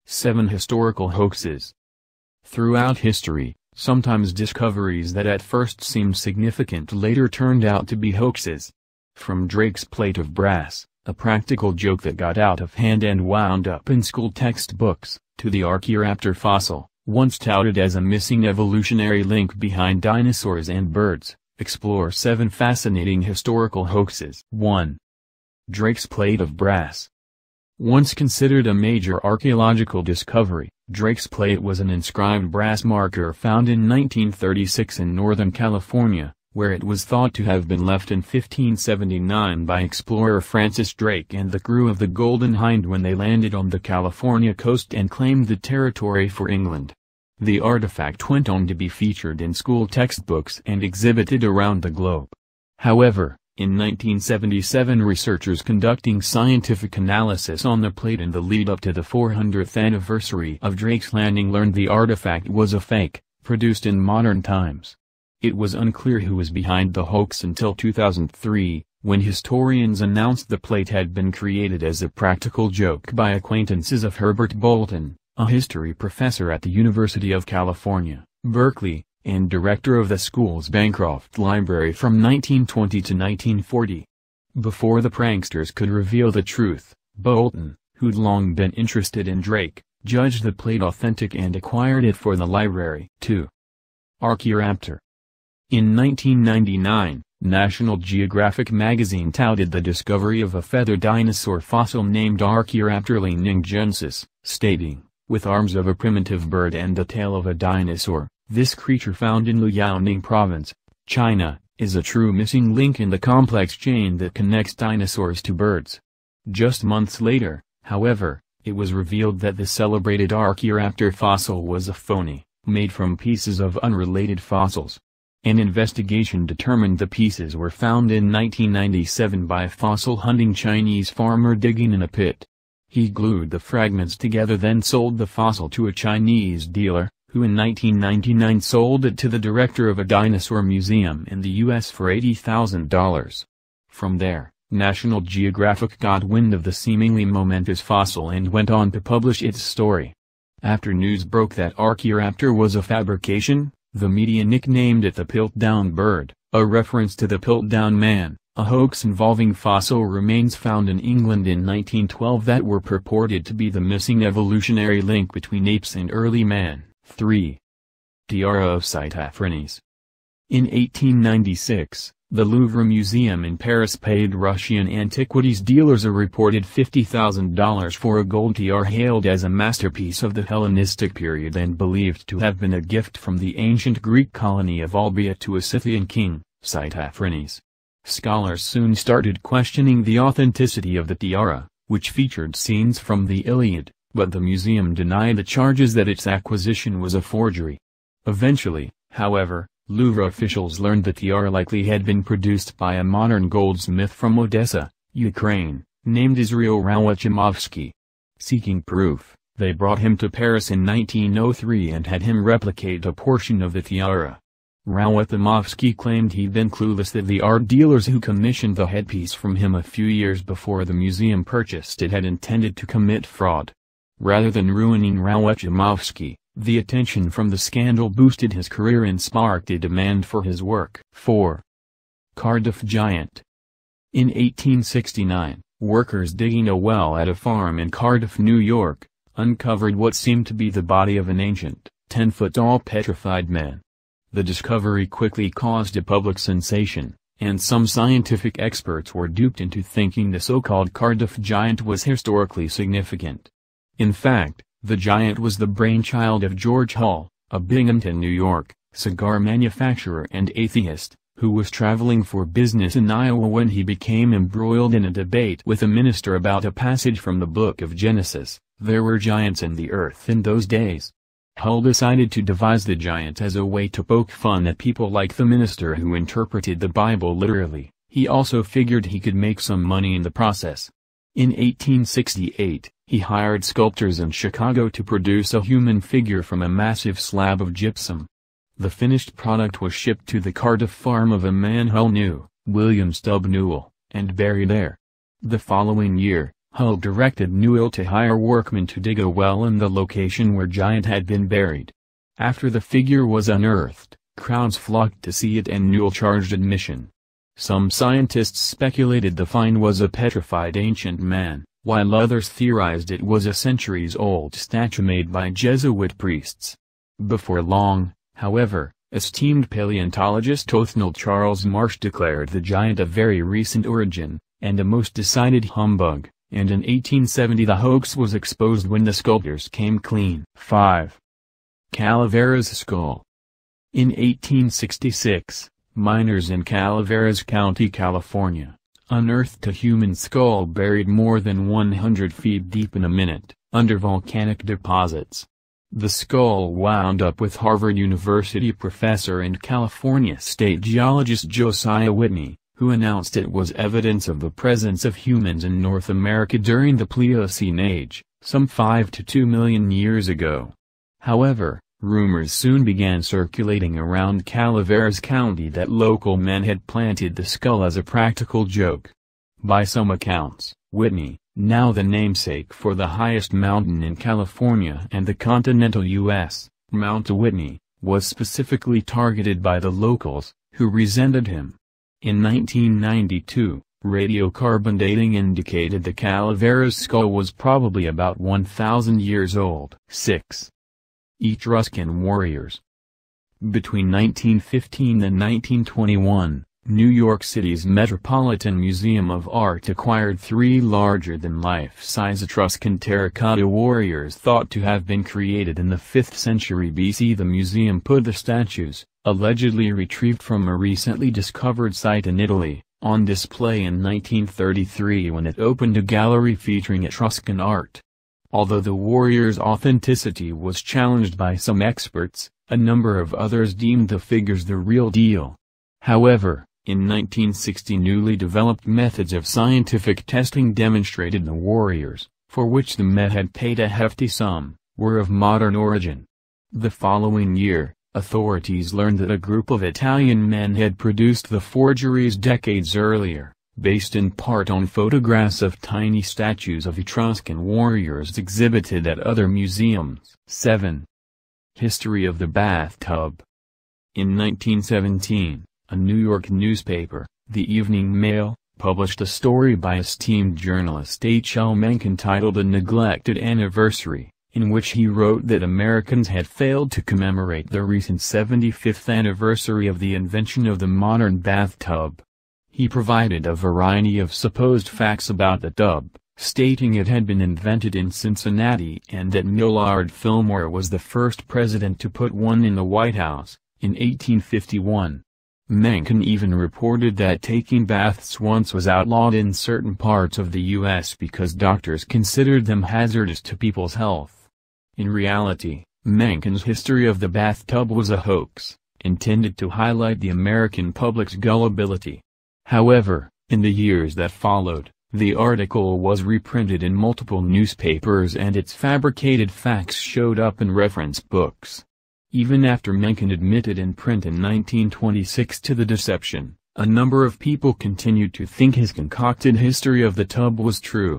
7 Historical Hoaxes. Throughout history, sometimes discoveries that at first seemed significant later turned out to be hoaxes. From Drake's plate of brass, a practical joke that got out of hand and wound up in school textbooks, to the Archaeoraptor fossil, once touted as a missing evolutionary link behind dinosaurs and birds, explore 7 fascinating historical hoaxes. 1. Drake's plate of brass. Once considered a major archaeological discovery, Drake's plate was an inscribed brass marker found in 1936 in Northern California, where it was thought to have been left in 1579 by explorer Francis Drake and the crew of the Golden Hind when they landed on the California coast and claimed the territory for England. The artifact went on to be featured in school textbooks and exhibited around the globe. However, in 1977 researchers conducting scientific analysis on the plate in the lead-up to the 400th anniversary of Drake's landing learned the artifact was a fake, produced in modern times. It was unclear who was behind the hoax until 2003, when historians announced the plate had been created as a practical joke by acquaintances of Herbert Bolton, a history professor at the University of California, Berkeley, and director of the school's Bancroft Library from 1920 to 1940. Before the pranksters could reveal the truth, Bolton, who'd long been interested in Drake, judged the plate authentic and acquired it for the library. 2. Archaeoraptor. In 1999, National Geographic magazine touted the discovery of a feathered dinosaur fossil named Archaeoraptor liningensis, stating, "With arms of a primitive bird and the tail of a dinosaur, this creature found in Liaoning Province, China, is a true missing link in the complex chain that connects dinosaurs to birds." Just months later, however, it was revealed that the celebrated Archaeoraptor fossil was a phony, made from pieces of unrelated fossils. An investigation determined the pieces were found in 1997 by a fossil-hunting Chinese farmer digging in a pit. He glued the fragments together then sold the fossil to a Chinese dealer, who in 1999 sold it to the director of a dinosaur museum in the U.S. for $80,000. From there, National Geographic got wind of the seemingly momentous fossil and went on to publish its story. After news broke that Archaeoraptor was a fabrication, the media nicknamed it the Piltdown bird, a reference to the Piltdown man, a hoax involving fossil remains found in England in 1912 that were purported to be the missing evolutionary link between apes and early man. 3. Tiara of Cytaphrines. In 1896, the Louvre Museum in Paris paid Russian antiquities dealers a reported $50,000 for a gold tiara hailed as a masterpiece of the Hellenistic period and believed to have been a gift from the ancient Greek colony of Olbia to a Scythian king, Cytaphrines. Scholars soon started questioning the authenticity of the tiara, which featured scenes from the Iliad, but the museum denied the charges that its acquisition was a forgery. Eventually, however, Louvre officials learned the tiara likely had been produced by a modern goldsmith from Odessa, Ukraine, named Israel Rawachimovsky. Seeking proof, they brought him to Paris in 1903 and had him replicate a portion of the tiara. Rawachimovsky claimed he'd been clueless that the art dealers who commissioned the headpiece from him a few years before the museum purchased it had intended to commit fraud. Rather than ruining Rawachimovsky, the attention from the scandal boosted his career and sparked a demand for his work. 4. Cardiff Giant. In 1869, workers digging a well at a farm in Cardiff, New York, uncovered what seemed to be the body of an ancient, 10-foot-tall petrified man. The discovery quickly caused a public sensation, and some scientific experts were duped into thinking the so-called Cardiff Giant was historically significant. In fact, the giant was the brainchild of George Hull, a Binghamton, New York, cigar manufacturer and atheist, who was traveling for business in Iowa when he became embroiled in a debate with a minister about a passage from the book of Genesis. There were giants in the earth in those days. Hull decided to devise the giant as a way to poke fun at people like the minister who interpreted the Bible literally. He also figured he could make some money in the process. In 1868, he hired sculptors in Chicago to produce a human figure from a massive slab of gypsum. The finished product was shipped to the Cardiff farm of a man Hull knew, William Stubb Newell, and buried there. The following year, Hull directed Newell to hire workmen to dig a well in the location where Giant had been buried. After the figure was unearthed, crowds flocked to see it and Newell charged admission. Some scientists speculated the find was a petrified ancient man, while others theorized it was a centuries-old statue made by Jesuit priests. Before long, however, esteemed paleontologist Othniel Charles Marsh declared the giant of very recent origin, and a most decided humbug, and in 1870 the hoax was exposed when the sculptors came clean. 5. Calaveras skull. In 1866, miners in Calaveras County, California, unearthed a human skull buried more than 100 feet deep in a minute, under volcanic deposits. The skull wound up with Harvard University professor and California state geologist Josiah Whitney, who announced it was evidence of the presence of humans in North America during the Pliocene Age, some 5 to 2 million years ago. However, rumors soon began circulating around Calaveras County that local men had planted the skull as a practical joke. By some accounts, Whitney, now the namesake for the highest mountain in California and the continental U.S., Mount Whitney, was specifically targeted by the locals, who resented him. In 1992, radiocarbon dating indicated the Calaveras skull was probably about 1,000 years old. 6. Etruscan warriors. Between 1915 and 1921, New York City's Metropolitan Museum of Art acquired 3 larger-than-life-size Etruscan terracotta warriors thought to have been created in the 5th century BC. The museum put the statues, allegedly retrieved from a recently discovered site in Italy, on display in 1933 when it opened a gallery featuring Etruscan art. Although the warriors' authenticity was challenged by some experts, a number of others deemed the figures the real deal. However, in 1960 newly developed methods of scientific testing demonstrated the warriors, for which the Met had paid a hefty sum, were of modern origin. The following year, authorities learned that a group of Italian men had produced the forgeries decades earlier, based in part on photographs of tiny statues of Etruscan warriors exhibited at other museums. 7. History of the bathtub. In 1917, a New York newspaper, the Evening Mail, published a story by esteemed journalist H. L. Mencken titled A Neglected Anniversary, in which he wrote that Americans had failed to commemorate the recent 75th anniversary of the invention of the modern bathtub. He provided a variety of supposed facts about the tub, stating it had been invented in Cincinnati and that Millard Fillmore was the first president to put one in the White House, in 1851. Mencken even reported that taking baths once was outlawed in certain parts of the U.S. because doctors considered them hazardous to people's health. In reality, Mencken's history of the bathtub was a hoax, intended to highlight the American public's gullibility. However, in the years that followed, the article was reprinted in multiple newspapers and its fabricated facts showed up in reference books. Even after Mencken admitted in print in 1926 to the deception, a number of people continued to think his concocted history of the tub was true.